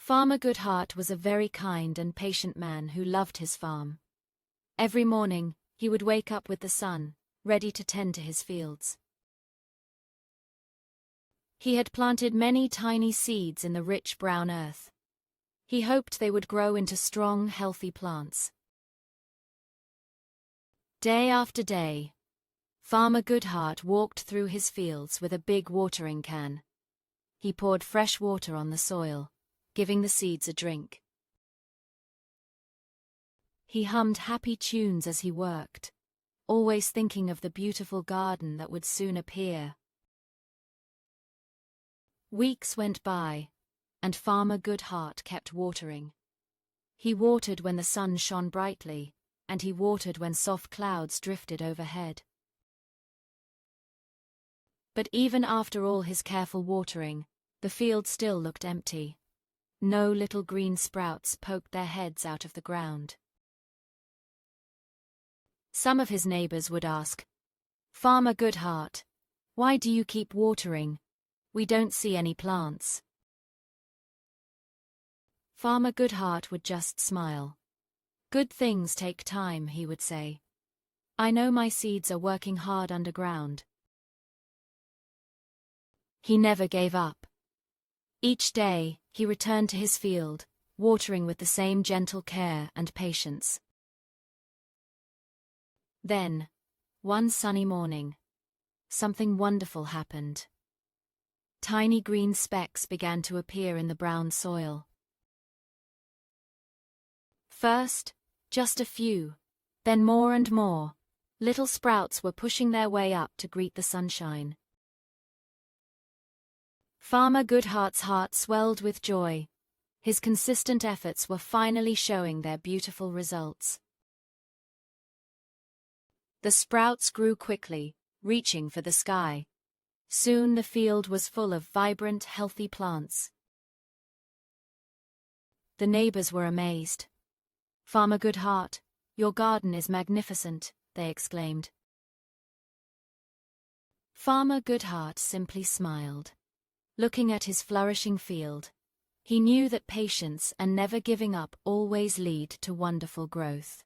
Farmer Goodheart was a very kind and patient man who loved his farm. Every morning, he would wake up with the sun, ready to tend to his fields. He had planted many tiny seeds in the rich brown earth. He hoped they would grow into strong, healthy plants. Day after day, Farmer Goodheart walked through his fields with a big watering can. He poured fresh water on the soil, giving the seeds a drink. He hummed happy tunes as he worked, always thinking of the beautiful garden that would soon appear. Weeks went by, and Farmer Goodheart kept watering. He watered when the sun shone brightly, and he watered when soft clouds drifted overhead. But even after all his careful watering, the field still looked empty. No little green sprouts poked their heads out of the ground. Some of his neighbors would ask, "Farmer Goodheart, why do you keep watering? We don't see any plants." Farmer Goodheart would just smile. "Good things take time," he would say. "I know my seeds are working hard underground." He never gave up. Each day, he returned to his field, watering with the same gentle care and patience. Then, one sunny morning, something wonderful happened. Tiny green specks began to appear in the brown soil. First, just a few, then more and more. Little sprouts were pushing their way up to greet the sunshine. Farmer Goodheart's heart swelled with joy. His consistent efforts were finally showing their beautiful results. The sprouts grew quickly, reaching for the sky. Soon the field was full of vibrant, healthy plants. The neighbors were amazed. "Farmer Goodheart, your garden is magnificent," they exclaimed. Farmer Goodheart simply smiled. Looking at his flourishing field, he knew that patience and never giving up always lead to wonderful growth.